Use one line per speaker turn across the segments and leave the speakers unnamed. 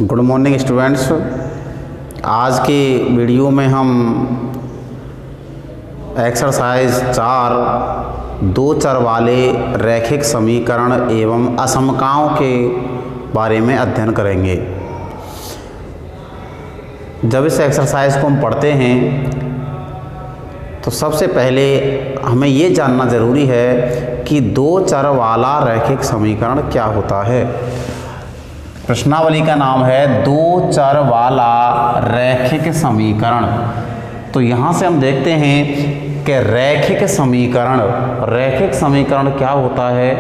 Good morning students. आज की video में हम एक्सरसाइज 4 दो चर वाले रैखिक समीकरण एवं असमकाओं के बारे में अध्ययन करेंगे। जब इस एक्सरसाइज को हम पढ़ते हैं तो सबसे पहले हमें ये जानना ज़रूरी है कि दो चर वाला रैखिक समीकरण क्या होता है। प्रश्नावली का नाम है दो चर वाला रैखिक समीकरण। तो यहाँ से हम देखते हैं कि रैखिक समीकरण क्या होता है।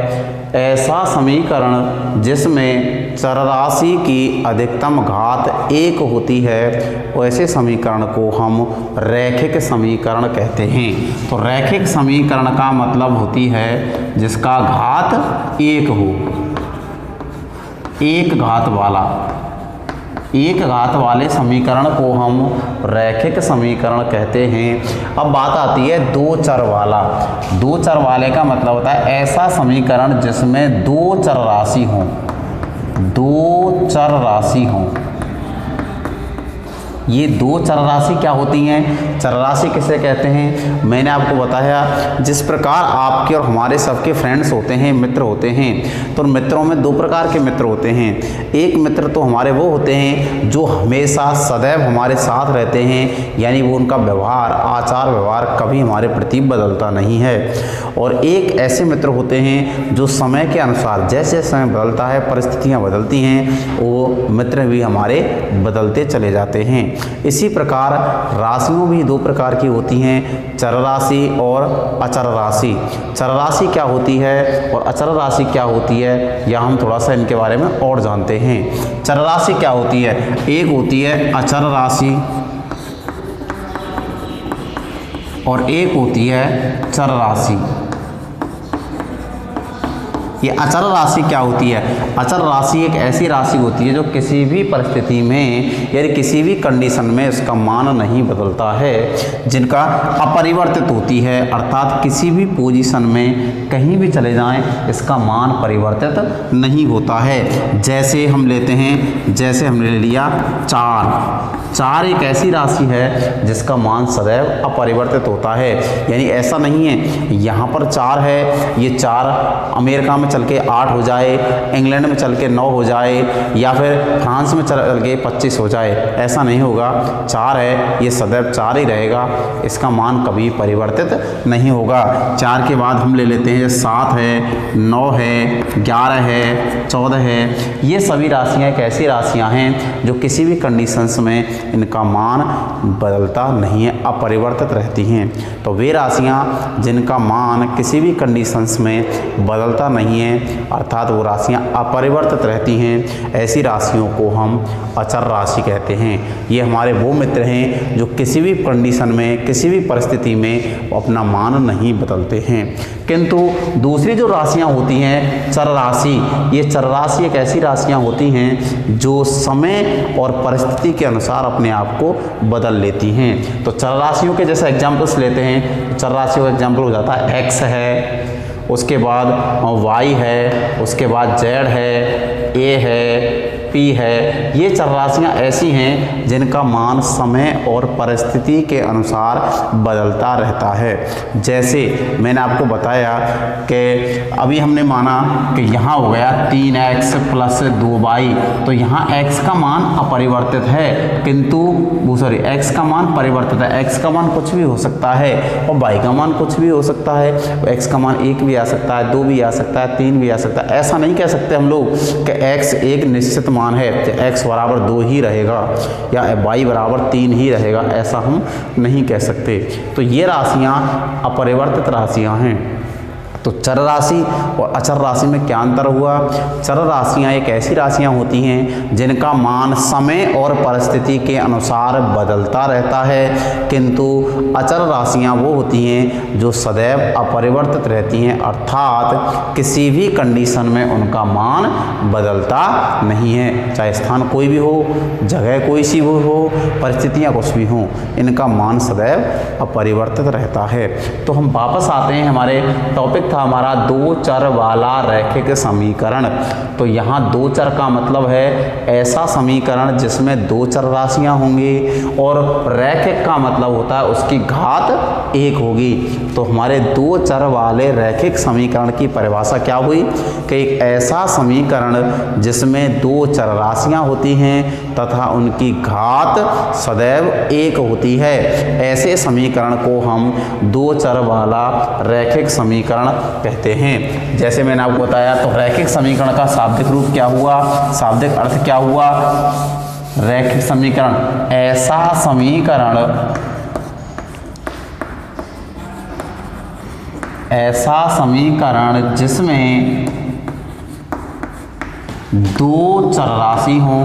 ऐसा समीकरण जिसमें चरराशि की अधिकतम घात 1 होती है, वैसे समीकरण को हम रैखिक समीकरण कहते हैं। तो रैखिक समीकरण का मतलब होती है जिसका घात 1 हो, एक घात वाले समीकरण को हम रैखिक समीकरण कहते हैं। अब बात आती है दो चर वाला। दो चर वाले का मतलब होता है ऐसा समीकरण जिसमें दो चर राशि हों। ये दो चर राशि क्या होती हैं? चर राशि किसे कहते हैं? मैंने आपको बताया जिस प्रकार आपके और हमारे सबके फ्रेंड्स होते हैं, मित्र होते हैं, तो मित्रों में दो प्रकार के मित्र होते हैं। एक मित्र तो हमारे वो होते हैं जो हमेशा सदैव हमारे साथ रहते हैं, यानी वो उनका व्यवहार, आचार व्यवहार कभी हमारे प्रति बदलता नहीं है। और एक ऐसे मित्र होते हैं जो समय के अनुसार, जैसे समय बदलता है, परिस्थितियाँ बदलती हैं, वो मित्र भी हमारे बदलते चले जाते हैं। इसी प्रकार राशियों भी दो प्रकार की होती हैं, चर राशि और अचर राशि। चर राशि क्या होती है और अचर राशि क्या होती है, या हम थोड़ा सा इनके बारे में और जानते हैं। चर राशि क्या होती है? एक होती है अचर राशि और एक होती है चर राशि। ये अचर राशि क्या होती है? अचर राशि एक ऐसी राशि होती है जो किसी भी परिस्थिति में यानी किसी भी कंडीशन में इसका मान नहीं बदलता है, जिनका अपरिवर्तित होती है, अर्थात किसी भी पोजीशन में कहीं भी चले जाएं इसका मान परिवर्तित नहीं होता है। जैसे हम लेते हैं, जैसे हमने ले लिया 4 एक ऐसी राशि है जिसका मान सदैव अपरिवर्तित होता है, यानी ऐसा नहीं है यहाँ पर 4 है, ये 4 अमेरिका में चल के 8 हो जाए, इंग्लैंड में चल के 9 हो जाए, या फिर फ्रांस में चल के 25 हो जाए, ऐसा नहीं होगा। 4 है, ये सदैव 4 ही रहेगा, इसका मान कभी परिवर्तित नहीं होगा। 4 के बाद हम ले लेते हैं 7 है, 9 है, 11 है, 14 है। ये सभी राशियाँ एक ऐसी राशियाँ हैं जो किसी भी कंडीशंस में इनका मान बदलता नहीं है, अपरिवर्तित रहती हैं। तो वे राशियाँ जिनका मान किसी भी कंडीशंस में बदलता नहीं है, अर्थात वो राशियाँ अपरिवर्तित रहती हैं, ऐसी राशियों को हम अचर राशि कहते हैं। ये हमारे वो मित्र हैं जो किसी भी कंडीशन में, किसी भी परिस्थिति में अपना मान नहीं बदलते हैं। किंतु दूसरी जो राशियाँ होती हैं चर राशि, ये चर राशि एक ऐसी राशियाँ होती हैं जो समय और परिस्थिति के अनुसार अपने आप को बदल लेती हैं। तो चर राशियों के जैसे एग्जाम्पल्स लेते हैं, चर राशियों का एग्जाम्पल हो जाता है x है, उसके बाद y है, उसके बाद z है, a है, p है। ये चर राशियाँ ऐसी हैं जिनका मान समय और परिस्थिति के अनुसार बदलता रहता है। जैसे मैंने आपको बताया कि अभी हमने माना कि यहाँ हो गया 3x + 2y, तो यहाँ x का मान अपरिवर्तित है, किंतु x का मान परिवर्तित है। x का मान कुछ भी हो सकता है और y का मान कुछ भी हो सकता है। x का मान 1 भी आ सकता है, 2 भी आ सकता है, 3 भी आ सकता है। ऐसा नहीं कह सकते हम लोग कि x एक निश्चित मान है, तो x बराबर 2 ही रहेगा या y बराबर 3 ही रहेगा, ऐसा हम नहीं कह सकते। तो ये राशियाँ अपरिवर्तित राशियाँ हैं। तो चर राशि और अचर राशि में क्या अंतर हुआ? चर राशियाँ एक ऐसी राशियाँ होती हैं जिनका मान समय और परिस्थिति के अनुसार बदलता रहता है, किंतु अचर राशियाँ वो होती हैं जो सदैव अपरिवर्तित रहती हैं, अर्थात किसी भी कंडीशन में उनका मान बदलता नहीं है। चाहे स्थान कोई भी हो, जगह कोई सी भी हो, परिस्थितियाँ कुछ भी हों, इनका मान सदैव अपरिवर्तित रहता है। तो हम वापस आते हैं हमारे टॉपिक टॉपिक था हमारा दो चर वाला रैखिक समीकरण। तो यहाँ दो चर का मतलब है ऐसा समीकरण जिसमें दो चर राशियाँ होंगी, और रैखिक का मतलब होता है उसकी घात एक होगी। तो हमारे दो चर वाले रैखिक समीकरण की परिभाषा क्या हुई कि एक ऐसा समीकरण जिसमें दो चर राशियाँ होती हैं तथा उनकी घात सदैव एक होती है, ऐसे समीकरण को हम दो चर वाला रैखिक समीकरण कहते हैं। जैसे मैंने आपको बताया, तो रैखिक समीकरण का शाब्दिक रूप क्या हुआ, शाब्दिक अर्थ क्या हुआ, रैखिक समीकरण ऐसा समीकरण जिसमें दो चर राशि हों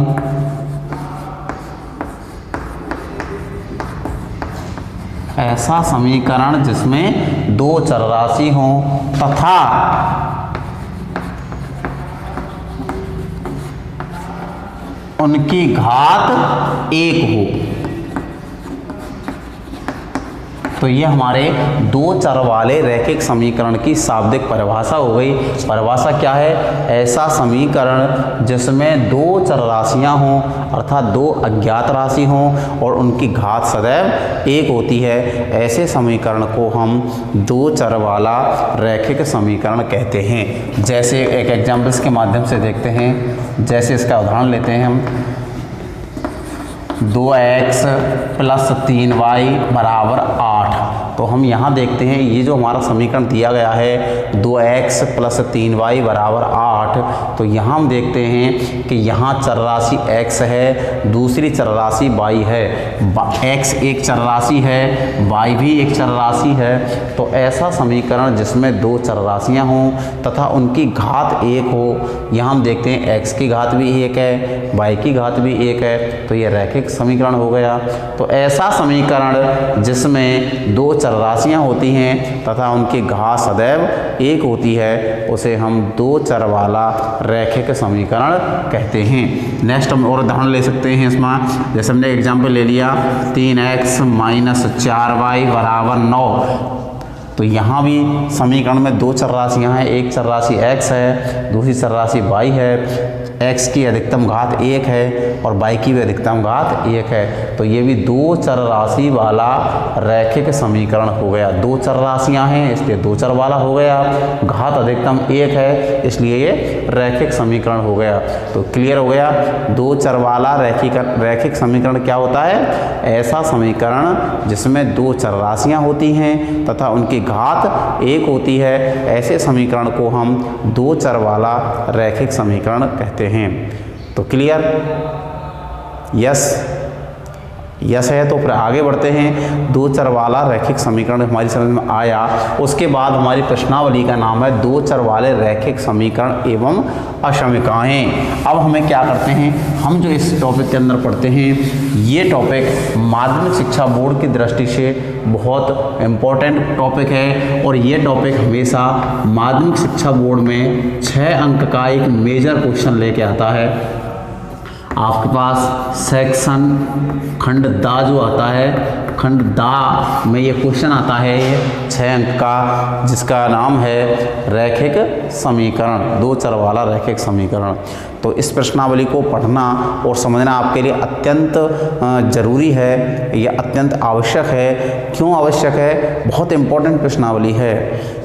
ऐसा समीकरण जिसमें दो चर राशि हों तथा उनकी घात एक हो। तो ये हमारे दो चर वाले रैखिक समीकरण की शाब्दिक परिभाषा हो गई। परिभाषा क्या है, ऐसा समीकरण जिसमें दो चर राशियां हों अर्थात दो अज्ञात राशि हों और उनकी घात सदैव एक होती है, ऐसे समीकरण को हम दो चर वाला रैखिक समीकरण कहते हैं। जैसे एक एग्जाम्पल्स के माध्यम से देखते हैं। जैसे इसका उदाहरण लेते हैं हम, 2x + 3y = 8। तो हम यहाँ देखते हैं ये जो हमारा समीकरण दिया गया है 2x + 3y = 8। तो यहाँ हम देखते हैं कि यहाँ चर राशि x है, दूसरी चर राशि y है। x एक चर राशि है, y भी एक चर राशि है। तो ऐसा समीकरण जिसमें दो चर राशियाँ हों तथा उनकी घात एक हो, यहाँ हम देखते हैं x की घात भी एक है, y की घात भी एक है। तो ये रैखिक समीकरण हो गया। तो ऐसा समीकरण जिसमें दो चर राशियाँ होती हैं तथा उनकी घात सदैव एक होती है, उसे हम दो चर वाला रैखिक समीकरण कहते हैं। नेक्स्ट हम और उदाहरण ले सकते हैं इसमें। जैसे हमने एग्जाम्पल ले लिया 3x - 4y = 9। तो यहाँ भी समीकरण में दो चर राशियाँ हैं, एक चर राशि x है, दूसरी चर राशि y है। x की अधिकतम घात एक है और y की भी अधिकतम घात एक है। तो ये भी दो चर राशि वाला रैखिक समीकरण हो गया। दो चर राशियाँ हैं इसलिए दो चर वाला हो गया, घात अधिकतम एक है इसलिए ये रैखिक समीकरण हो गया। तो क्लियर हो गया, दो चर वाला रैखिक समीकरण क्या होता है, ऐसा समीकरण जिसमें दो चर राशियाँ होती हैं तथा उनकी घात एक होती है, ऐसे समीकरण को हम दो चर वाला रैखिक समीकरण कहते हैं। तो क्लियर, यस है। तो फिर आगे बढ़ते हैं। दो चर वाला रैखिक समीकरण हमारी समझ में आया। उसके बाद हमारी प्रश्नावली का नाम है दो चर वाले रैखिक समीकरण एवं अशमिकाएँ। अब हमें क्या करते हैं, हम जो इस टॉपिक के अंदर पढ़ते हैं ये टॉपिक माध्यमिक शिक्षा बोर्ड की दृष्टि से बहुत इम्पोर्टेंट टॉपिक है और ये टॉपिक हमेशा माध्यमिक शिक्षा बोर्ड में 6 अंक का एक मेजर क्वेश्चन लेके आता है। आपके पास सेक्शन खंड दा जो आता है, खंड दा में ये क्वेश्चन आता है, ये 6 अंक का, जिसका नाम है रैखिक समीकरण, दो चर वाला रैखिक समीकरण। तो इस प्रश्नावली को पढ़ना और समझना आपके लिए अत्यंत ज़रूरी है, यह अत्यंत आवश्यक है। क्यों आवश्यक है, बहुत इम्पोर्टेंट प्रश्नावली है,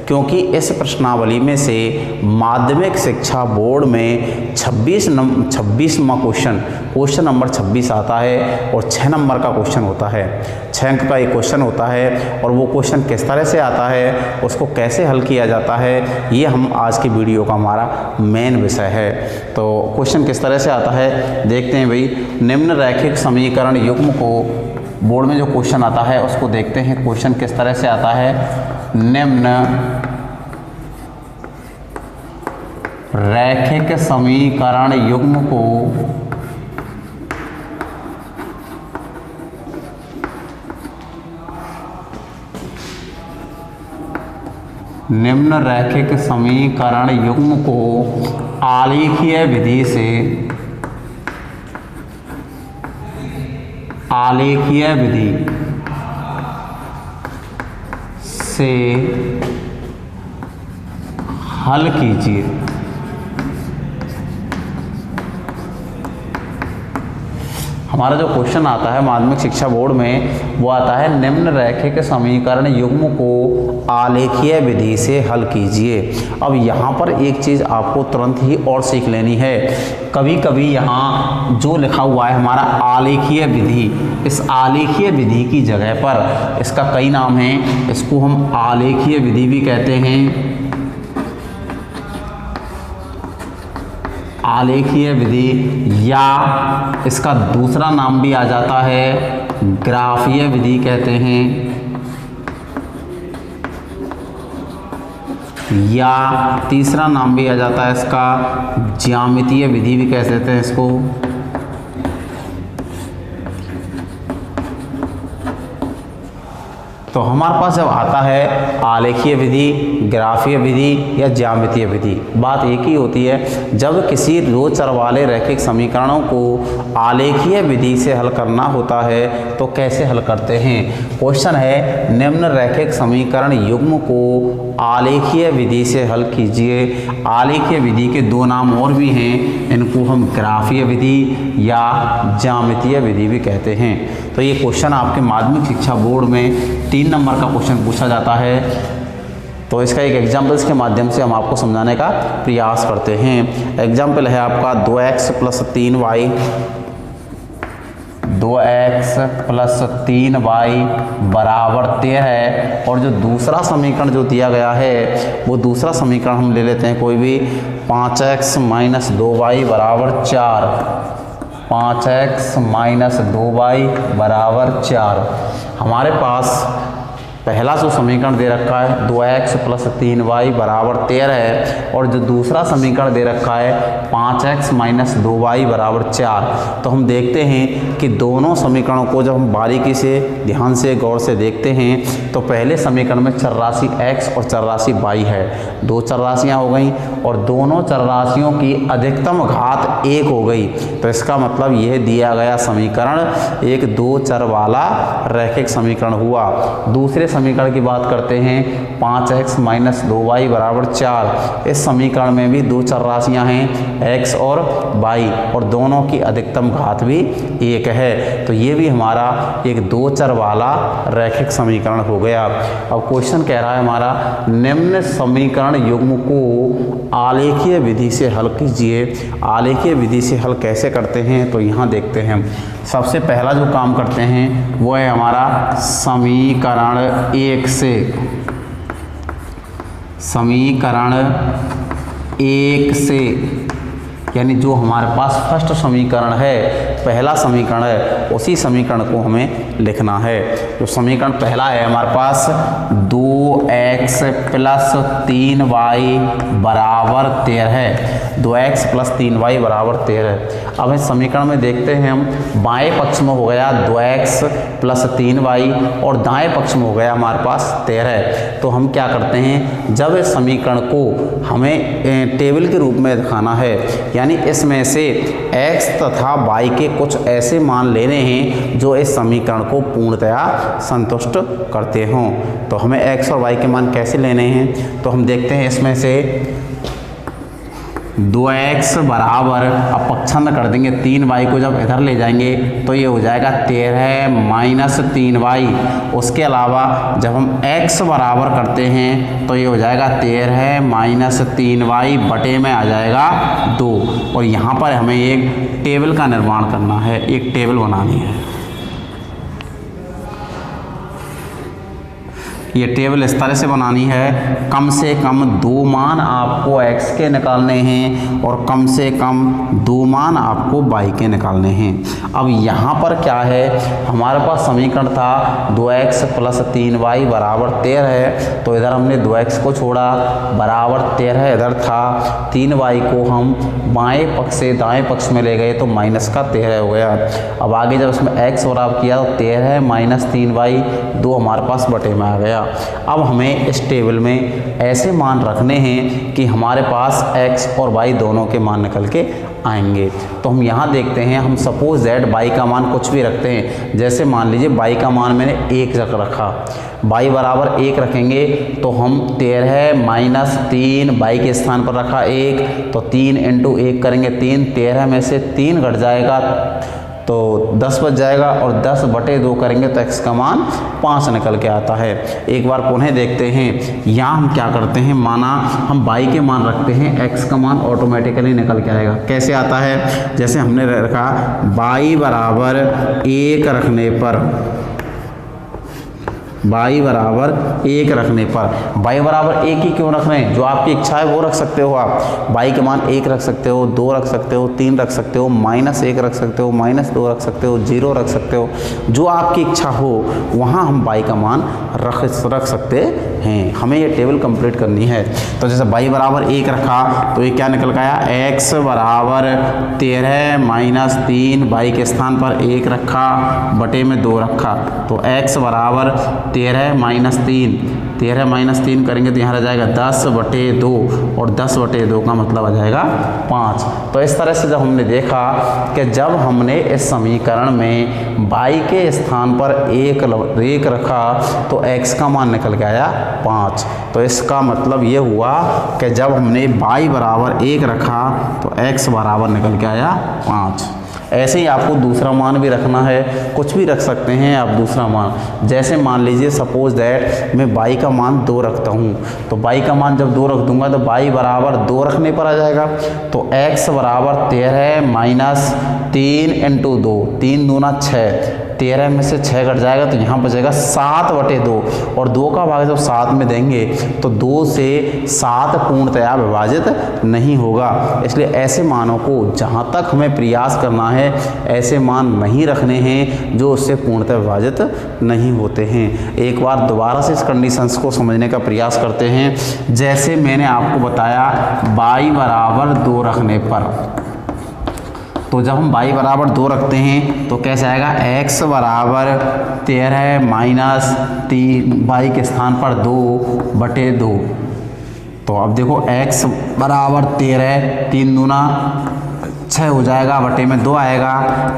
क्योंकि इस प्रश्नावली में से माध्यमिक शिक्षा बोर्ड में 26वां क्वेश्चन नंबर 26 आता है और 6 नंबर का क्वेश्चन होता है। 6 अंक का एक क्वेश्चन होता है और वो क्वेश्चन किस तरह से आता है, उसको कैसे हल किया जाता है, ये हम आज की वीडियो का हमारा मेन विषय है। तो क्वेश्चन किस तरह से आता है देखते हैं भाई। निम्न रैखिक समीकरण युग्म को, बोर्ड में जो क्वेश्चन आता है उसको देखते हैं क्वेश्चन किस तरह से आता है। निम्न रैखिक समीकरण युग्म को निम्न रैखिक समीकरण युग्म को आलेखीय विधि से हल कीजिए। हमारा जो क्वेश्चन आता है माध्यमिक शिक्षा बोर्ड में वो आता है निम्न रैखिक समीकरण युग्म को आलेखीय विधि से हल कीजिए। अब यहाँ पर एक चीज़ आपको तुरंत ही और सीख लेनी है। कभी कभी यहाँ जो लिखा हुआ है हमारा आलेखीय विधि, इस आलेखीय विधि की जगह पर इसका कई नाम हैं, इसको हम आलेखीय विधि भी कहते हैं, आलेखीय विधि, या इसका दूसरा नाम भी आ जाता है ग्राफीय विधि कहते हैं, या तीसरा नाम भी आ जाता है इसका ज्यामितीय विधि भी कह सकते हैं इसको। तो हमारे पास जब आता है आलेखीय विधि, ग्राफीय विधि या ज्यामितीय विधि, बात एक ही होती है। जब किसी दो चर वाले रैखिक समीकरणों को आलेखीय विधि से हल करना होता है तो कैसे हल करते हैं। क्वेश्चन है निम्न रैखिक समीकरण युग्म को आलेखीय विधि से हल कीजिए। आलेखीय विधि के दो नाम और भी हैं, इनको हम ग्राफीय विधि या ज्यामितीय विधि भी कहते हैं। तो ये क्वेश्चन आपके माध्यमिक शिक्षा बोर्ड में 3 नंबर का क्वेश्चन पूछा जाता है। तो इसका एक एग्जाम्पल्स के माध्यम से हम आपको समझाने का प्रयास करते हैं। एग्जाम्पल है आपका 2x + 3y, 2x + 3y = 13 है। और जो दूसरा समीकरण जो दिया गया है वो दूसरा समीकरण हम ले लेते हैं कोई भी, 5x - 2y = 4, 5x - 2y = 4। हमारे पास पहला जो समीकरण दे रखा है 2x + 3y = 13 है, और जो दूसरा समीकरण दे रखा है 5x - 2y = 4। तो हम देखते हैं कि दोनों समीकरणों को जब हम बारीकी से ध्यान से गौर से देखते हैं तो पहले समीकरण में चर राशि x और चर राशि y है, दो चर राशियाँ हो गई, और दोनों चर राशियों की अधिकतम घात 1 हो गई। तो इसका मतलब यह दिया गया समीकरण एक दो चर वाला रैखिक समीकरण हुआ। दूसरे समीकरण की बात करते हैं 5x - 2y = 4। इस समीकरण में भी दो चर राशियां हैं x और y, और दोनों की अधिकतम घात भी 1 है। तो ये भी हमारा एक दो चर वाला रैखिक समीकरण हो गया। अब क्वेश्चन कह रहा है हमारा निम्न समीकरण युग्म को आलेखीय विधि से हल कीजिए। आलेखीय विधि से हल कैसे करते हैं तो यहाँ देखते हैं। सबसे पहला जो काम करते हैं वो है हमारा समीकरण 1 से, समीकरण 1 से, यानी जो हमारे पास फर्स्ट समीकरण है, पहला समीकरण है, उसी समीकरण को हमें लिखना है। जो समीकरण पहला है हमारे पास 2x + 3y = 13 है, 2x + 3y = 13 है। अब इस समीकरण में देखते हैं हम, बाएं पक्ष में हो गया 2x + 3y और दाएं पक्ष में हो गया हमारे पास 13। तो हम क्या करते हैं, जब इस समीकरण को हमें टेबल के रूप में दिखाना है, यानी इसमें से x तथा y के कुछ ऐसे मान लेने हैं जो इस समीकरण को पूर्णतया संतुष्ट करते हों। तो हमें x और y के मान कैसे लेने हैं तो हम देखते हैं इसमें से 2x बराबर, अब पक्षांतर कर देंगे, 3y को जब इधर ले जाएंगे तो ये हो जाएगा 13 - 3y। उसके अलावा जब हम x बराबर करते हैं तो ये हो जाएगा 13 - 3y बटे में आ जाएगा 2। और यहाँ पर हमें एक टेबल का निर्माण करना है, एक टेबल बनानी है। ये टेबल इस तरह से बनानी है, कम से कम 2 मान आपको x के निकालने हैं और कम से कम 2 मान आपको y के निकालने हैं। अब यहाँ पर क्या है, हमारे पास समीकरण था 2x + 3y = 13 है, तो इधर हमने 2x को छोड़ा, बराबर 13 इधर था, 3y को हम बाएं पक्ष से दाएं पक्ष में ले गए तो -13 हो गया। अब आगे जब इसमें x बराबर किया तो 13 - 3y 2 हमारे पास बटे में आ गया। आया। अब हमें इस टेबल में ऐसे मान रखने हैं कि हमारे पास x और y दोनों के मान निकल के आएंगे। तो हम यहाँ देखते हैं, हम सपोज दैट y का मान कुछ भी रखते हैं। जैसे मान लीजिए y का मान मैंने 1 रखा, y बराबर 1 रखेंगे तो हम 13 माइनस 3 y के स्थान पर रखा 1, तो 3 इंटू 1 करेंगे 3, 13 में से 3 घट जाएगा तो 10 बच जाएगा, और 10 बटे 2 करेंगे तो x का मान 5 निकल के आता है। एक बार पुनः देखते हैं, यहाँ हम क्या करते हैं, माना हम y के मान रखते हैं, x का मान ऑटोमेटिकली निकल के आएगा। कैसे आता है, जैसे हमने रखा y बराबर 1 रखने पर, y बराबर 1 रखने पर, y बराबर 1 ही क्यों रख रहे हैं, जो आपकी इच्छा है वो रख सकते हो आप। y के मान 1 रख सकते हो, 2 रख सकते हो, 3 रख सकते हो, -1 रख सकते हो, -2 रख सकते हो, 0 रख सकते हो, जो आपकी इच्छा हो वहाँ हम y का मान रख सकते हैं। हमें ये टेबल कंप्लीट करनी है। तो जैसे y बराबर 1 रखा तो ये क्या निकल गया, x बराबर 13 माइनस 3, y के स्थान पर 1 रखा, बटे में 2 रखा, तो x बराबर 13 माइनस 3, 13 माइनस 3 करेंगे तो यहाँ रह जाएगा 10 बटे 2, और 10 बटे 2 का मतलब आ जाएगा 5। तो इस तरह से जब हमने देखा कि जब हमने इस समीकरण में y के स्थान पर 1 रखा तो x का मान निकल के आया 5। तो इसका मतलब ये हुआ कि जब हमने y बराबर 1 रखा तो x बराबर निकल के आया 5। ऐसे ही आपको दूसरा मान भी रखना है, कुछ भी रख सकते हैं आप दूसरा मान। जैसे मान लीजिए सपोज दैट मैं y का मान 2 रखता हूँ, तो y का मान जब 2 रख दूंगा तो y बराबर 2 रखने पर आ जाएगा, तो x बराबर 13 माइनस 3 इंटू 2, 3 दूना 6, 13 में से 6 घट जाएगा तो यहाँ बचेगा 7 बटे 2, और 2 का भाग जब 7 में देंगे तो 2 से 7 पूर्णतया विभाजित नहीं होगा। इसलिए ऐसे मानों को जहाँ तक हमें प्रयास करना है ऐसे मान नहीं रखने हैं जो उससे पूर्णतः विभाजित नहीं होते हैं। एक बार दोबारा से इस कंडीशंस को समझने का प्रयास करते हैं। जैसे मैंने आपको बताया y बराबर 2 रखने पर, तो जब हम y बराबर 2 रखते हैं तो कैसे आएगा, x बराबर 13 माइनस 3, y के स्थान पर 2 बटे 2। तो अब देखो x बराबर 13, 3 दूना 6 हो जाएगा, बटे में 2 आएगा,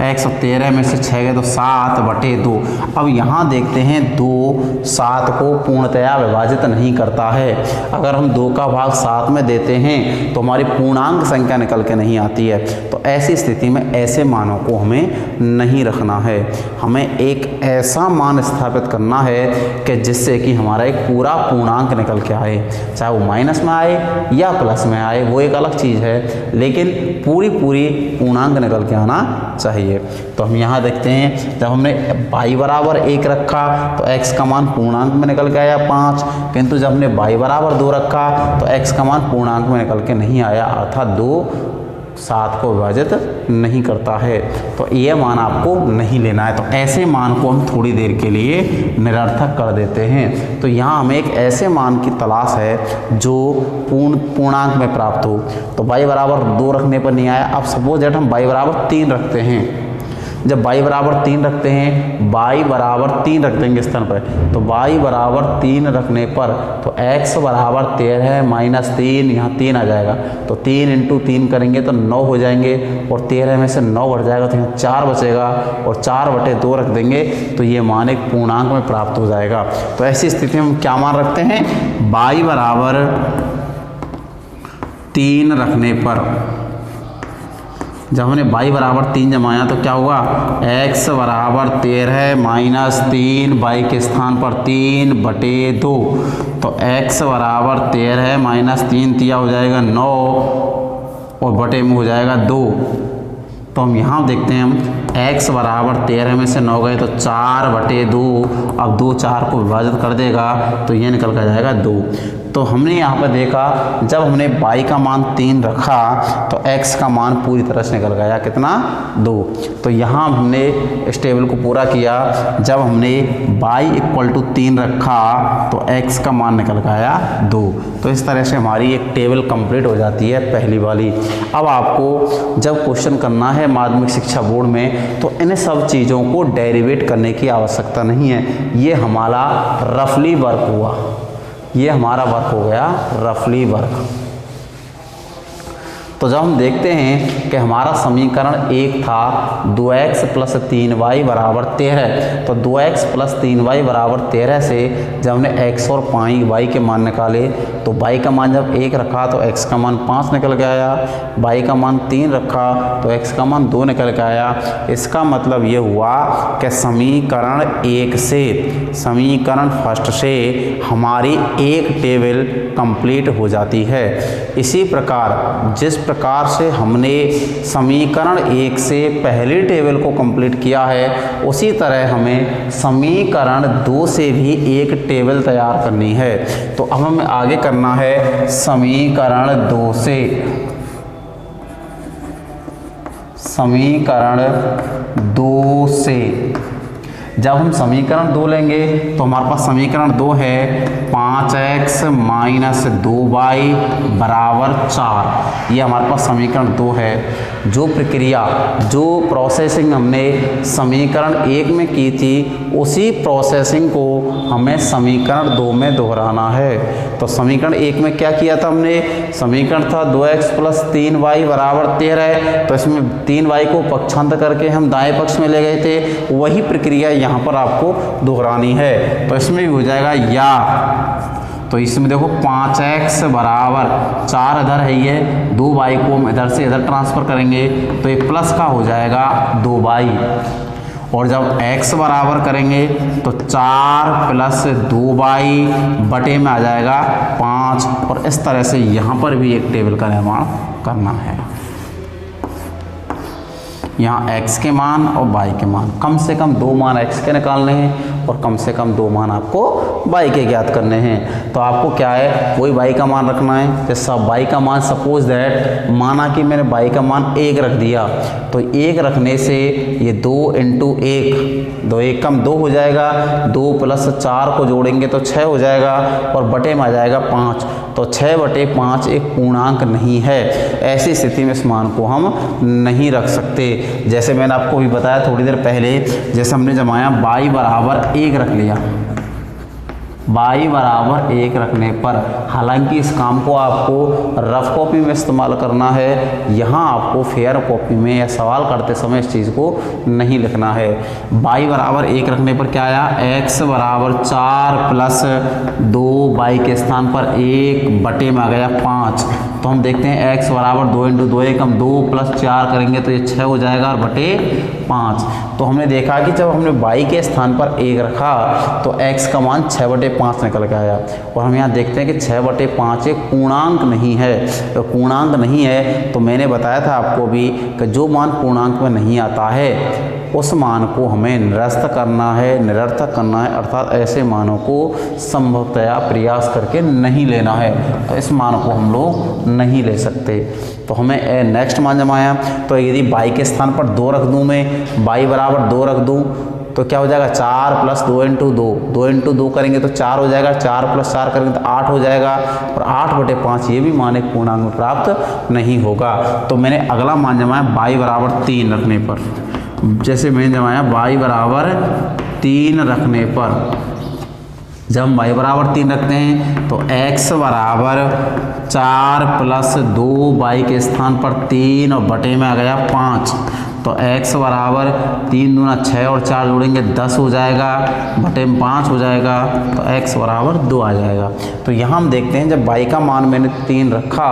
x 13 में से 6 गए तो 7 बटे 2। अब यहाँ देखते हैं 2 7 को पूर्णतया विभाजित नहीं करता है। अगर हम 2 का भाग 7 में देते हैं तो हमारी पूर्णांक संख्या निकल के नहीं आती है। तो ऐसी स्थिति में ऐसे मानों को हमें नहीं रखना है। हमें एक ऐसा मान स्थापित करना है कि जिससे कि हमारा एक पूरा पूर्णांक निकल के आए, चाहे वो माइनस में आए या प्लस में आए, वो एक अलग चीज़ है, लेकिन पूरी पूर्णांक निकल के आना चाहिए। तो हम यहाँ देखते हैं जब हमने y बराबर 1 रखा तो x का मान पूर्णांक में निकल के आया 5, किंतु जब हमने y बराबर 2 रखा तो x का मान पूर्णांक में निकल के नहीं आया, अर्थात 2 7 को विभाजित नहीं करता है। तो ये मान आपको नहीं लेना है। तो ऐसे मान को हम थोड़ी देर के लिए निरर्थक कर देते हैं। तो यहाँ हमें एक ऐसे मान की तलाश है जो पूर्णांक में प्राप्त हो। तो y बराबर 2 रखने पर नहीं आया। अब सपोज दैट हम y बराबर 3 रखते हैं। जब y बराबर 3 रखते हैं, y बराबर 3 रख देंगे स्थान पर, तो y बराबर 3 रखने पर तो x बराबर 13 माइनस 3, यहाँ 3 आ जाएगा, तो 3 इंटू 3 करेंगे तो 9 हो जाएंगे, और 13 में से 9 बढ़ जाएगा तो यहाँ 4 बचेगा, और 4 बटे 2 रख देंगे तो ये मान एक पूर्णांक में प्राप्त हो जाएगा। तो ऐसी स्थिति में हम क्या मान रखते हैं, y बराबर 3 रखने पर, जब हमने y बराबर 3 जमाया तो क्या हुआ, x बराबर 13 माइनस 3, y के स्थान पर 3 बटे 2, तो x बराबर 13 माइनस 3 तिया हो जाएगा 9, और बटे में हो जाएगा 2। तो हम यहाँ देखते हैं, हम x बराबर 13 में से 9 गए तो 4 बटे 2, अब 2 4 को विभाजित कर देगा तो ये निकल कर जाएगा 2। तो हमने यहाँ पर देखा जब हमने y का मान 3 रखा तो x का मान पूरी तरह से निकल गया कितना 2। तो यहाँ हमने इस टेबल को पूरा किया, जब हमने y = 3 रखा तो x का मान निकल गया 2। तो इस तरह से हमारी एक टेबल कंप्लीट हो जाती है पहली वाली। अब आपको जब क्वेश्चन करना है माध्यमिक शिक्षा बोर्ड में तो इन सब चीज़ों को डेरिवेट करने की आवश्यकता नहीं है। ये हमारा रफली वर्क हुआ, ये हमारा वर्क हो गया रफली वर्क। तो जब हम देखते हैं कि हमारा समीकरण एक था 2x + 3y = 13, तो 2x + 3y = 13 से जब हमने x और y के मान निकाले तो y का मान जब 1 रखा तो x का मान 5 निकल के आया, y का मान 3 रखा तो x का मान 2 निकल के आया। इसका मतलब ये हुआ कि समीकरण 1 से, समीकरण फर्स्ट से हमारी एक टेबल कंप्लीट हो जाती है। इसी प्रकार जिस प्रकार से हमने समीकरण 1 से पहली टेबल को कंप्लीट किया है उसी तरह हमें समीकरण 2 से भी एक टेबल तैयार करनी है। तो अब हमें आगे करना है समीकरण 2 से, समीकरण 2 से जब हम समीकरण 2 लेंगे तो हमारे पास समीकरण 2 है 5x - 2y = 4। ये हमारे पास समीकरण 2 है। जो प्रक्रिया, जो प्रोसेसिंग हमने समीकरण 1 में की थी उसी प्रोसेसिंग को हमें समीकरण 2 में दोहराना है। तो समीकरण 1 में क्या किया था हमने, समीकरण था 2x + 3y = 13, तो इसमें 3y को पक्षांतर करके हम दाएं पक्ष में ले गए थे। वही प्रक्रिया यहाँ पर आपको दोहरानी है। तो इसमें भी हो जाएगा या, तो इसमें देखो 5x = 4 इधर है, ये 2y को हम इधर से इधर ट्रांसफ़र करेंगे तो ये प्लस का हो जाएगा 2y, और जब x बराबर करेंगे तो 4 + 2y बटे में आ जाएगा 5। और इस तरह से यहाँ पर भी एक टेबल का निर्माण करना है। यहाँ x के मान और y के मान, कम से कम 2 मान x के निकालने हैं और कम से कम 2 मान आपको y के ज्ञात करने हैं। तो आपको क्या है, कोई y का मान रखना है। जैसा y का मान सपोज दैट माना कि मैंने y का मान 1 रख दिया, तो 1 रखने से ये 2 × 1, 2 1 कम 2 हो जाएगा, 2 + 4 को जोड़ेंगे तो 6 हो जाएगा और बटे में आ जाएगा 5। तो 6/5 एक पूर्णांक नहीं है। ऐसी स्थिति में इस मान को हम नहीं रख सकते। जैसे मैंने आपको भी बताया थोड़ी देर पहले, जैसे हमने जमाया y = 1 रख लिया, y = 1 रखने पर, हालांकि इस काम को आपको रफ कॉपी में इस्तेमाल करना है, यहाँ आपको फेयर कॉपी में या सवाल करते समय इस चीज़ को नहीं लिखना है। y = 1 रखने पर क्या आया, x = 4 + 2y के स्थान पर 1 बटे में आ गया 5। तो हम देखते हैं x = 2 × 2 1 2 + 4 करेंगे तो ये 6 हो जाएगा और बटे 5। तो हमने देखा कि जब हमने y के स्थान पर 1 रखा तो x का मान 6/5 निकल के आया। और हम यहाँ देखते हैं कि 6/5 एक पूर्णांक नहीं है। तो पूर्णांक नहीं है तो मैंने बताया था आपको भी कि जो मान पूर्णांक में नहीं आता है उस मान को हमें निरस्त करना है, निरर्थक करना है, अर्थात ऐसे मानों को संभवतया प्रयास करके नहीं लेना है। तो इस मान को हम लोग नहीं ले सकते। तो हमें नेक्स्ट मान जमाया, तो यदि y के स्थान पर 2 रख दूँ, मैं y = 2 रख दूँ तो क्या हो जाएगा, 4 + 2 × 2, 2 × 2 करेंगे तो 4 हो जाएगा, 4 + 4 करेंगे तो 8 हो जाएगा, और 8/5 ये भी मान एक पूर्णांक में प्राप्त नहीं होगा। तो मैंने अगला मान जमाया y = 3 रखने पर। जैसे मैंने जमाया y = 3 रखने पर, जब हम y = 3 रखते हैं तो x = 4 + 2y के स्थान पर 3 और बटे में आ गया 5। तो x = 3 दूना 6 और 4 जोड़ेंगे 10 हो जाएगा, बटे में 5 हो जाएगा, तो x = 2 आ जाएगा। तो यहाँ हम देखते हैं जब y का मान मैंने 3 रखा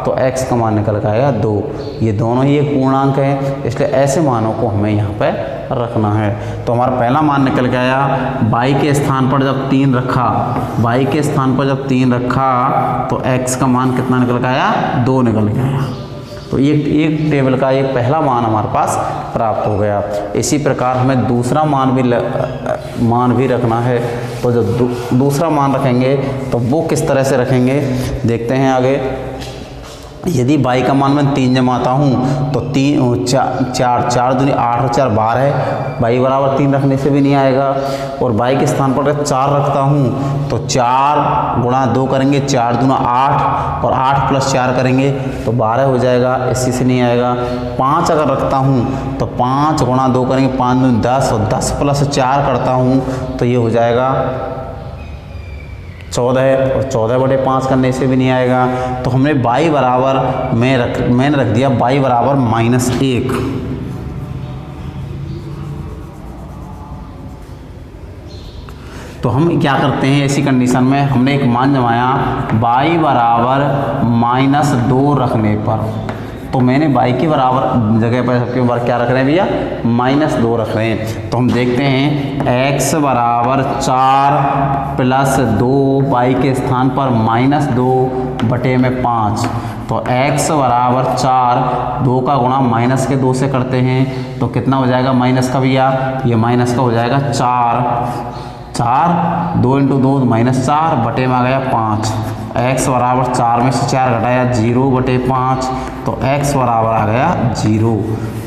तो x का मान निकल आएगा 2। ये दोनों ही एक पूर्णांक हैं, इसलिए ऐसे मानों को हमें यहाँ पर रखना है। तो हमारा पहला मान निकल के आया, y के स्थान पर जब 3 रखा, y के स्थान पर जब 3 रखा तो x का मान कितना निकल के आया, 2 निकल के आया। तो एक टेबल का एक पहला मान हमारे पास प्राप्त हो गया। इसी प्रकार हमें दूसरा मान भी रखना है। तो जो दूसरा मान रखेंगे तो वो किस तरह से रखेंगे देखते हैं आगे। यदि y का मान मैं 3 जमाता हूँ तो 4 दूनी 8 और 4 12 है, y बराबर 3 रखने से भी नहीं आएगा। और y के स्थान पर 4 रखता हूँ तो 4 गुणा 2 करेंगे, 4 दूना 8 और 8 प्लस 4 करेंगे तो 12 हो जाएगा, इसी से नहीं आएगा। 5 अगर रखता हूँ तो 5 गुणा 2 करेंगे, 5 दूनी 10 और 10 प्लस 4 करता हूँ तो ये हो जाएगा 14 और 14/5 करने से भी नहीं आएगा। तो हमने y बराबर मैंने रख दिया y बराबर -1। तो हम क्या करते हैं ऐसी कंडीशन में, हमने एक मान जमाया y बराबर -2 रखने पर। तो मैंने y के बराबर जगह पर सबके ऊपर क्या रख रहे हैं भैया, -2 रख रहे हैं। तो हम देखते हैं x बराबर 4 + 2, y के स्थान पर -2/5। तो x बराबर 4, 2 का गुणा -2 से करते हैं तो कितना हो जाएगा माइनस का भैया, ये माइनस का हो जाएगा 4, 2 × 2 -4 बटे में आ गया 5। x बराबर 4 में से 4 घटाया 0/5 तो x बराबर आ गया 0।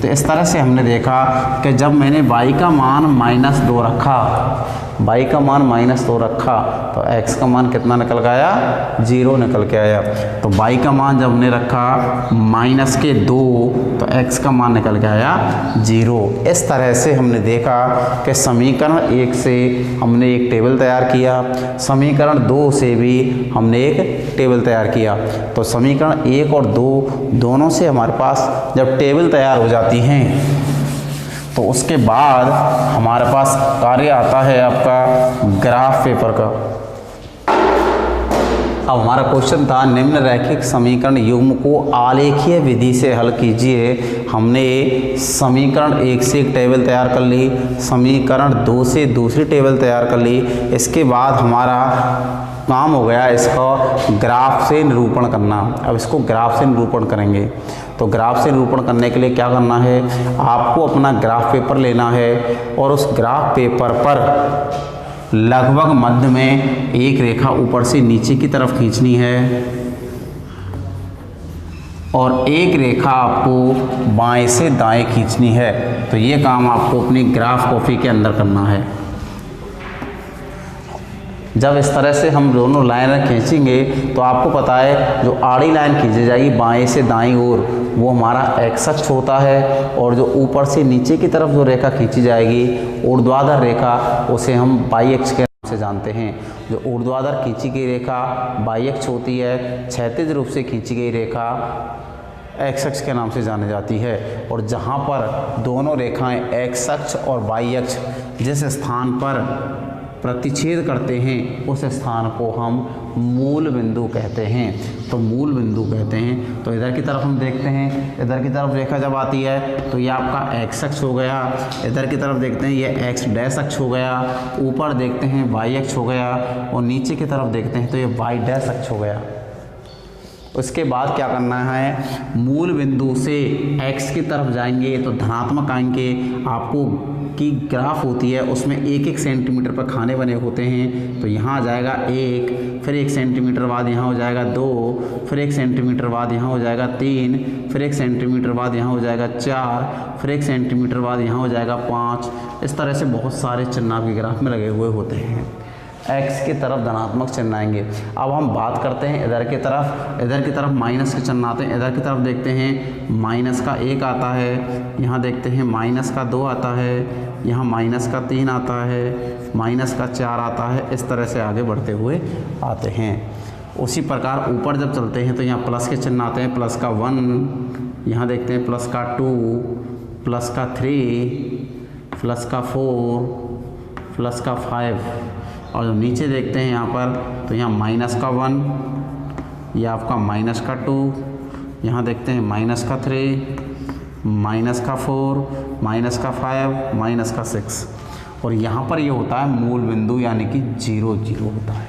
तो इस तरह से हमने देखा कि जब मैंने y का मान -2 रखा, y का मान -2 रखा तो x का मान कितना निकल के आया, 0 निकल के आया। तो y का मान जब हमने रखा -2 तो x का मान निकल के आया 0। इस तरह से हमने देखा कि समीकरण 1 से हमने एक टेबल तैयार किया, समीकरण 2 से भी हमने एक टेबल तैयार किया। तो समीकरण 1 और 2 दोनों से हमारे पास जब टेबल तैयार हो जाती हैं तो उसके बाद हमारे पास कार्य आता है आपका ग्राफ पेपर का। अब हमारा क्वेश्चन था निम्न रैखिक समीकरण युग्म को आलेखीय विधि से हल कीजिए। हमने समीकरण 1 से एक टेबल तैयार कर ली, समीकरण 2 से दूसरी टेबल तैयार कर ली। इसके बाद हमारा काम हो गया इसका ग्राफ से निरूपण करना। अब इसको ग्राफ से निरूपण करेंगे। तो ग्राफ से निरूपण करने के लिए क्या करना है, आपको अपना ग्राफ पेपर लेना है और उस ग्राफ पेपर पर लगभग मध्य में एक रेखा ऊपर से नीचे की तरफ खींचनी है और एक रेखा आपको बाएं से दाएं खींचनी है। तो ये काम आपको अपनी ग्राफ कॉपी के अंदर करना है। जब इस तरह से हम दोनों लाइन खींचेंगे तो आपको पता है जो आड़ी लाइन खींची जाएगी बाएं से दाईं ओर वो हमारा एक्स अक्ष होता है, और जो ऊपर से नीचे की तरफ जो रेखा खींची जाएगी ऊर्ध्वाधर रेखा उसे हम वाई अक्ष के नाम से जानते हैं। जो ऊर्ध्वाधर खींची गई रेखा वाई अक्ष होती है, क्षैतिज रूप से खींची गई रेखा एक्स अक्ष के नाम से जानी जाती है। और जहाँ पर दोनों रेखाएं एक्स अक्ष और वाई अक्ष जिस स्थान पर प्रतिच्छेद करते हैं उस स्थान को हम मूल बिंदु कहते हैं। तो मूल बिंदु कहते हैं। तो इधर की तरफ हम देखते हैं, इधर की तरफ रेखा जब आती है तो ये आपका एक्स अक्ष हो गया, इधर की तरफ देखते हैं ये एक्स डैश अक्ष हो गया, ऊपर देखते हैं वाई अक्ष हो गया और नीचे की तरफ देखते हैं तो ये वाई डैश अक्ष हो गया। उसके बाद क्या करना है, मूल बिंदु से x की तरफ जाएंगे तो धनात्मक आएंगे। आपको की ग्राफ होती है उसमें 1-1 सेंटीमीटर पर खाने बने होते हैं। तो यहाँ आ जाएगा 1, फिर 1 सेंटीमीटर बाद यहाँ हो जाएगा 2, फिर 1 सेंटीमीटर बाद यहाँ हो जाएगा 3, फिर 1 सेंटीमीटर बाद यहाँ हो जाएगा 4, फिर 1 सेंटीमीटर बाद यहाँ हो जाएगा 5। इस तरह से बहुत सारे चिन्ह आपके ग्राफ में लगे हुए होते हैं। x की तरफ धनात्मक चिन्ह आएंगे। अब हम बात करते हैं इधर की तरफ माइनस के चिन्ह आते हैं। इधर की तरफ देखते हैं माइनस का 1 आता है, यहाँ देखते हैं माइनस का 2 आता है, यहाँ माइनस का 3 आता है, माइनस का 4 आता है। इस तरह से आगे बढ़ते हुए आते हैं। उसी प्रकार ऊपर जब चलते हैं तो यहाँ प्लस के चिन्ह आते हैं, प्लस का 1, यहाँ देखते हैं प्लस का 2, प्लस का 3, प्लस का 4, प्लस का 5। और जो नीचे देखते हैं यहाँ पर तो यहाँ माइनस का 1, यह आपका माइनस का 2, यहाँ देखते हैं माइनस का 3, माइनस का 4, माइनस का 5, माइनस का 6। और यहाँ पर ये होता है मूल बिंदु यानी कि 0, 0 होता है।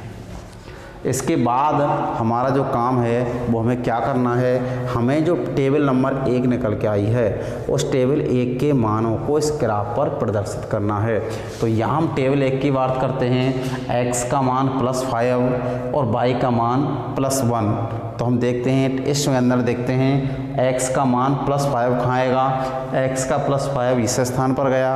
इसके बाद हमारा जो काम है वो हमें क्या करना है, हमें जो टेबल नंबर 1 निकल के आई है उस टेबल 1 के मानों को इस ग्राफ पर प्रदर्शित करना है। तो यहाँ हम टेबल 1 की बात करते हैं, x का मान +5 और y का मान +1। तो हम देखते हैं इसमें अंदर देखते हैं x का मान +5 कहाँ आएगा, x का +5 इस स्थान पर गया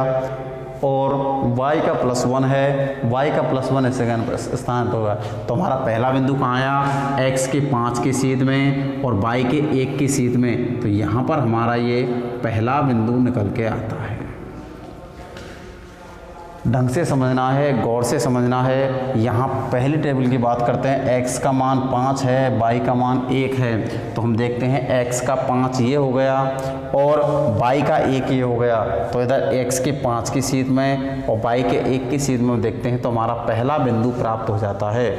और y का +1 है, y का +1 इस स्थान पर होगा। तो हमारा पहला बिंदु कहाँ आया, x के 5 की सीध में और y के 1 की सीध में। तो यहाँ पर हमारा ये पहला बिंदु निकल के आता है। ढंग से समझना है, गौर से समझना है। यहाँ पहली टेबल की बात करते हैं, x का मान 5 है, y का मान 1 है। तो हम देखते हैं x का 5 ये हो गया और y का 1 ये हो गया। तो इधर x के 5 की सीध में और y के 1 की सीध में देखते हैं तो हमारा पहला बिंदु प्राप्त हो जाता है।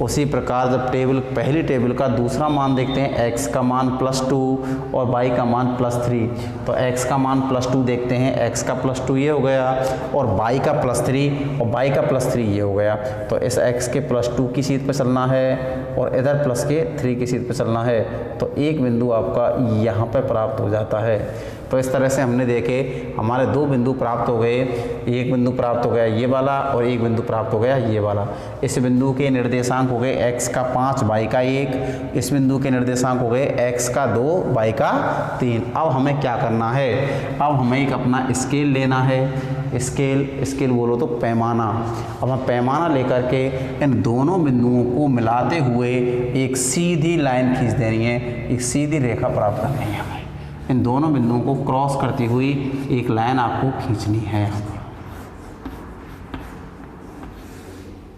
उसी प्रकार जब पहली टेबल का दूसरा मान देखते हैं, x का मान +2 और y का मान +3। तो x का मान +2 देखते हैं, x का +2 ये हो गया और y का +3 और y का +3 ये हो गया। तो इस x के +2 की सीध पर चलना है और इधर प्लस के 3 की सीध पर चलना है। तो एक बिंदु आपका यहाँ पर प्राप्त हो जाता है। तो इस तरह से हमने देखे हमारे 2 बिंदु प्राप्त हो गए, एक बिंदु प्राप्त हो गया ये वाला और एक बिंदु प्राप्त हो गया ये वाला। इस बिंदु के निर्देशांक हो गए x का 5 y का 1, इस बिंदु के निर्देशांक हो गए x का 2 y का 3। अब हमें क्या करना है, अब हमें एक अपना स्केल लेना है, स्केल बोलो तो पैमाना। अब हम पैमाना लेकर के इन दोनों बिंदुओं को मिलाते हुए एक सीधी लाइन खींच देनी है, एक सीधी रेखा प्राप्त करनी है। हमें इन दोनों बिंदुओं को क्रॉस करती हुई एक लाइन आपको खींचनी है।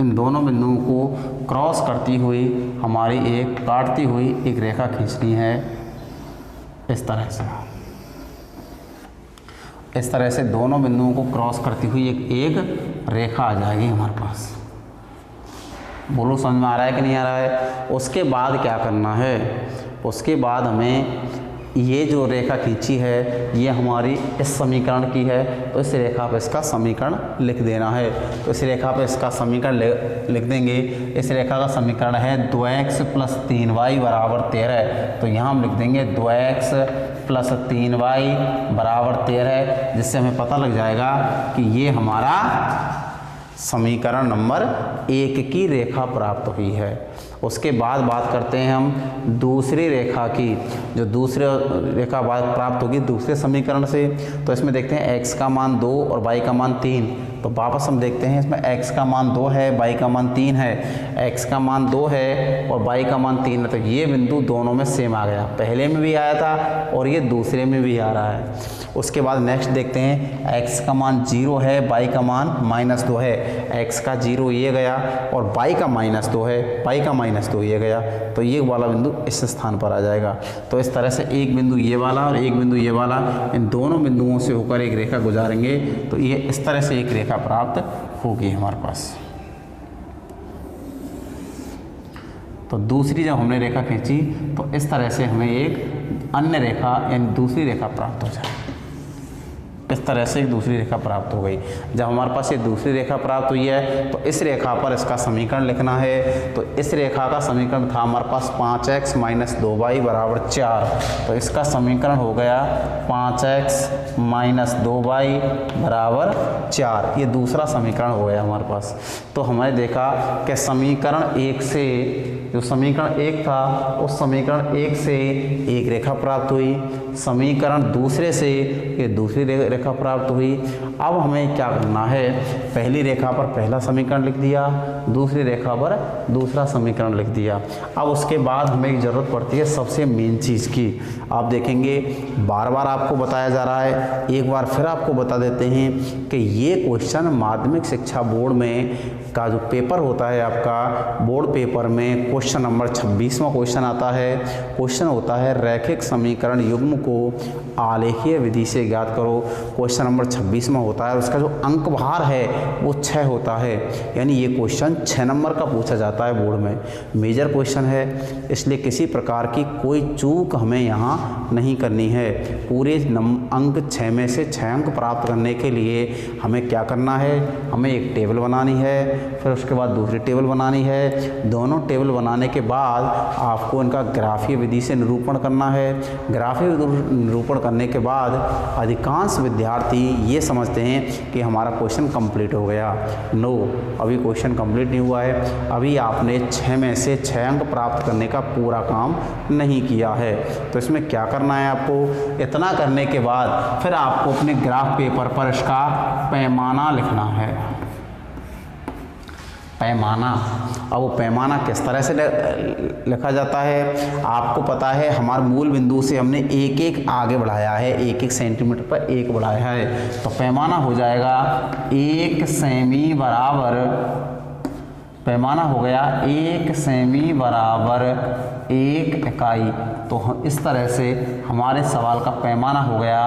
इन दोनों बिंदुओं को क्रॉस करती हुई हमारी एक काटती हुई एक रेखा खींचनी है। इस तरह से दोनों बिंदुओं को क्रॉस करती हुई एक रेखा आ जाएगी हमारे पास। बोलो समझ में आ रहा है कि नहीं आ रहा है। उसके बाद क्या करना है, उसके बाद हमें ये जो रेखा खींची है ये हमारी इस समीकरण की है। तो इस रेखा पर इसका समीकरण लिख देना है। तो इस रेखा पर इसका समीकरण लिख देंगे। इस रेखा का समीकरण है 2x + 3y = 13। तो यहाँ हम लिख देंगे 2x + 3y = 13, जिससे हमें पता लग जाएगा कि ये हमारा समीकरण नंबर 1 की रेखा प्राप्त हुई है। उसके बाद बात करते हैं हम दूसरी रेखा की, जो दूसरी रेखा प्राप्त होगी दूसरे समीकरण से। तो इसमें देखते हैं x का मान 2 और y का मान 3। तो वापस हम देखते हैं इसमें x का मान 2 है, y का मान 3 है। x का मान 2 है और y का मान 3 है। तो ये बिंदु दोनों में सेम आ गया, पहले में भी आया था और ये दूसरे में भी आ रहा है। उसके बाद नेक्स्ट देखते हैं x का मान 0 है, y का मान -2 है। x का 0 ये गया और y का -2 है, y का -2 ये गया। तो ये वाला बिंदु इस स्थान पर आ जाएगा। तो इस तरह से एक बिंदु ये वाला और एक बिंदु ये वाला, इन दोनों बिंदुओं से होकर एक रेखा गुजारेंगे। तो ये इस तरह से एक रेखा प्राप्त होगी हमारे पास। तो दूसरी जब हमने रेखा खींची तो इस तरह से हमें एक अन्य रेखा यानी दूसरी रेखा प्राप्त हो जाए। इस तरह से एक दूसरी रेखा प्राप्त हो गई। जब हमारे पास ये दूसरी रेखा प्राप्त हुई है तो इस रेखा पर इसका समीकरण लिखना है। तो इस रेखा का समीकरण था हमारे पास 5x - 2y = 4। तो इसका समीकरण हो गया 5x - 2y = 4। ये दूसरा समीकरण हो गया हमारे पास। तो हमने देखा कि समीकरण 1 से, जो समीकरण 1 था उस समीकरण 1 से एक रेखा प्राप्त हुई, समीकरण दूसरे से ये दूसरी रेखा प्राप्त हुई। अब हमें क्या करना है, पहली रेखा पर पहला समीकरण लिख दिया, दूसरी रेखा पर दूसरा समीकरण लिख दिया। अब उसके बाद हमें एक ज़रूरत पड़ती है सबसे मेन चीज़ की। आप देखेंगे बार बार आपको बताया जा रहा है, एक बार फिर आपको बता देते हैं कि ये क्वेश्चन माध्यमिक शिक्षा बोर्ड में का जो पेपर होता है आपका बोर्ड पेपर में क्वेश्चन नंबर 26वां क्वेश्चन आता है। क्वेश्चन होता है रैखिक समीकरण युग्म को आलेखीय विधि से ज्ञात करो। क्वेश्चन नंबर 26 में होता है, उसका जो अंक भार है वो 6 होता है, यानी ये क्वेश्चन 6 नंबर का पूछा जाता है बोर्ड में। मेजर क्वेश्चन है, इसलिए किसी प्रकार की कोई चूक हमें यहाँ नहीं करनी है। पूरे अंक 6 में से 6 अंक प्राप्त करने के लिए हमें क्या करना है, हमें एक टेबल बनानी है, फिर उसके बाद दूसरी टेबल बनानी है। दोनों टेबल बनाने के बाद आपको इनका ग्राफीय विधि से निरूपण करना है। ग्राफीय निरूपण करने के बाद अधिकांश विद्यार्थी ये समझते हैं कि हमारा क्वेश्चन कंप्लीट हो गया। नो, अभी क्वेश्चन कंप्लीट नहीं हुआ है। अभी आपने 6 में से 6 अंक प्राप्त करने का पूरा काम नहीं किया है। तो इसमें क्या करना है आपको, इतना करने के बाद फिर आपको अपने ग्राफ पेपर पर इसका पैमाना लिखना है। पैमाना, अब वो पैमाना किस तरह से लिखा जाता है, आपको पता है हमारे मूल बिंदु से हमने एक एक आगे बढ़ाया है, 1-1 सेंटीमीटर पर 1 बढ़ाया है, तो पैमाना हो जाएगा 1 सेमी बराबर, पैमाना हो गया 1 सेमी बराबर 1 इकाई। तो इस तरह से हमारे सवाल का पैमाना हो गया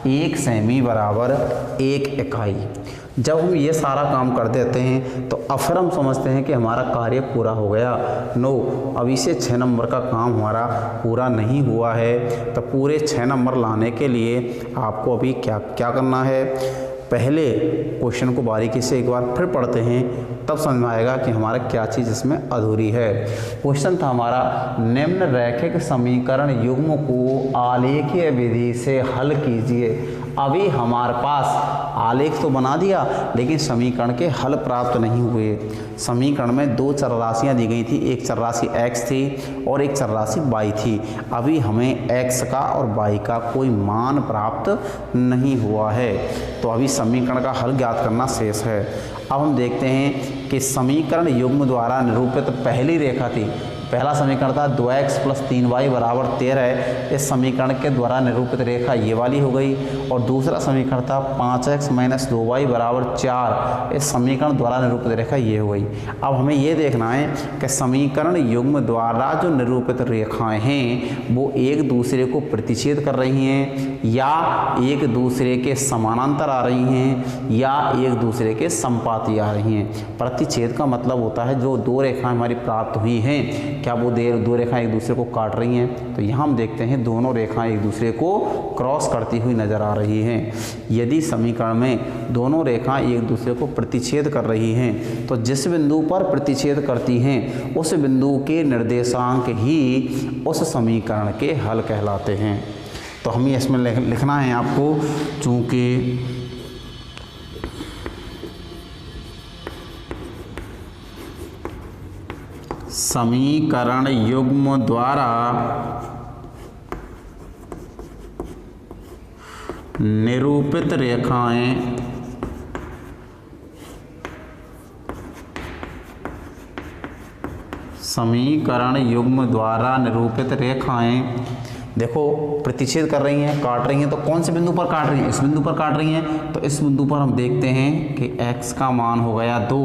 1 सेमी बराबर 1 इकाई। जब हम ये सारा काम कर देते हैं तो अब फिर हम समझते हैं कि हमारा कार्य पूरा हो गया। नो, अभी से 6 नंबर का काम हमारा पूरा नहीं हुआ है। तो पूरे 6 नंबर लाने के लिए आपको अभी क्या क्या करना है, पहले क्वेश्चन को बारीकी से एक बार फिर पढ़ते हैं, तब समझ में आएगा कि हमारा क्या चीज़ इसमें अधूरी है। क्वेश्चन था हमारा, निम्न रैखिक समीकरण युग्म को आलेखीय विधि से हल कीजिए। अभी हमारे पास आलेख तो बना दिया, लेकिन समीकरण के हल प्राप्त नहीं हुए। समीकरण में 2 चर राशियाँ दी गई थी, एक चर राशि x थी और एक चर राशि y थी। अभी हमें x का और y का कोई मान प्राप्त नहीं हुआ है, तो अभी समीकरण का हल ज्ञात करना शेष है। अब हम देखते हैं कि समीकरण युग्म द्वारा निरूपित पहली रेखा थी, पहला समीकरण था 2x + 3y बराबर 13। इस समीकरण के द्वारा निरूपित रेखा ये वाली हो गई। और दूसरा समीकरण था 5x - 2y बराबर 4। इस समीकरण द्वारा निरूपित रेखा ये हो गई। अब हमें ये देखना है कि समीकरण युग्म द्वारा जो निरूपित रेखाएं हैं वो एक दूसरे को प्रतिच्छेद कर रही हैं, या एक दूसरे के समानांतर आ रही हैं, या एक दूसरे के संपाती आ रही हैं। प्रतिच्छेद का मतलब होता है जो 2 रेखाएं हमारी प्राप्त हुई हैं, क्या वो 2 रेखाएं एक दूसरे को काट रही हैं। तो यहाँ हम देखते हैं दोनों रेखाएं एक दूसरे को क्रॉस करती हुई नजर आ रही हैं। यदि समीकरण में दोनों रेखाएं एक दूसरे को प्रतिच्छेद कर रही हैं, तो जिस बिंदु पर प्रतिच्छेद करती हैं उस बिंदु के निर्देशांक ही उस समीकरण के हल कहलाते हैं। तो हमें इसमें लिखना है आपको, चूँकि समीकरण युग्म द्वारा निरूपित रेखाएं समीकरण युग्म द्वारा निरूपित रेखाएं देखो प्रतिच्छेद कर रही हैं, काट रही हैं, तो कौन से बिंदु पर काट रही हैं, इस बिंदु पर काट रही हैं। तो इस बिंदु पर हम देखते हैं कि x का मान हो गया 2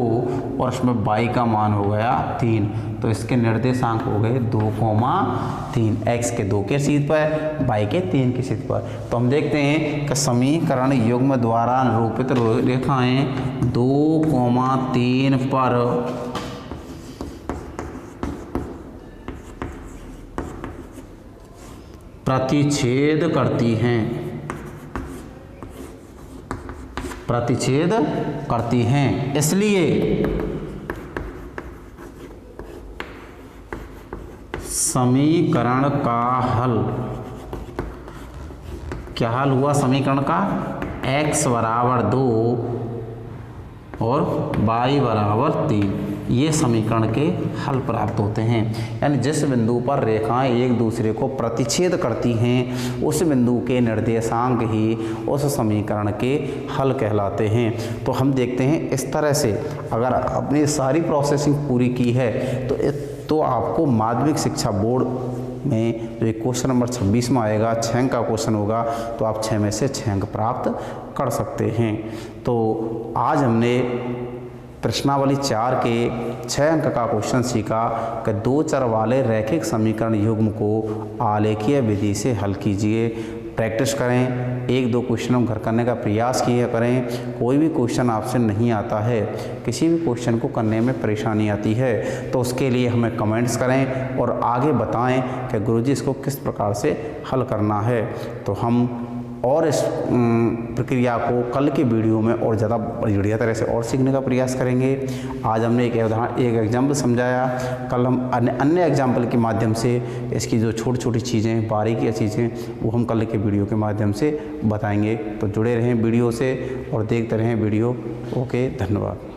और इसमें y का मान हो गया 3। तो इसके निर्देशांक हो गए 2,3, x के 2 के सीध पर, y के 3 के सीध पर। तो हम देखते हैं कि समीकरण युग्म द्वारा निरूपित रेखाएं 2,3 पर प्रतिच्छेद करती हैं, प्रतिच्छेद करती हैं। इसलिए समीकरण का हल, क्या हल हुआ समीकरण का, x बराबर 2 और y बराबर 3, ये समीकरण के हल प्राप्त होते हैं। यानी जिस बिंदु पर रेखाएं एक दूसरे को प्रतिच्छेद करती हैं उस बिंदु के निर्देशांक ही उस समीकरण के हल कहलाते हैं। तो हम देखते हैं इस तरह से अगर अपनी सारी प्रोसेसिंग पूरी की है तो आपको माध्यमिक शिक्षा बोर्ड में जो क्वेश्चन नंबर 26 में आएगा, 6 अंक का क्वेश्चन होगा, तो आप 6 में से 6 अंक प्राप्त कर सकते हैं। तो आज हमने प्रश्नावली 4 के 6 अंक का क्वेश्चन सीखा कि 2 चर वाले रैखिक समीकरण युग्म को आलेखीय विधि से हल कीजिए। प्रैक्टिस करें, 1-2 क्वेश्चन हम घर करने का प्रयास किया करें। कोई भी क्वेश्चन आपसे नहीं आता है, किसी भी क्वेश्चन को करने में परेशानी आती है तो उसके लिए हमें कमेंट्स करें और आगे बताएं कि गुरुजी इसको किस प्रकार से हल करना है। तो हम और इस प्रक्रिया को कल के वीडियो में और ज़्यादा बढ़िया तरह से और सीखने का प्रयास करेंगे। आज हमने एक एग्जाम्पल समझाया, कल हम अन्य एग्जाम्पल के माध्यम से इसकी जो छोटी छोटी चीज़ें, बारीकी चीज़ें, वो हम कल के वीडियो के माध्यम से बताएंगे। तो जुड़े रहें वीडियो से और देखते रहें वीडियो। ओके, धन्यवाद।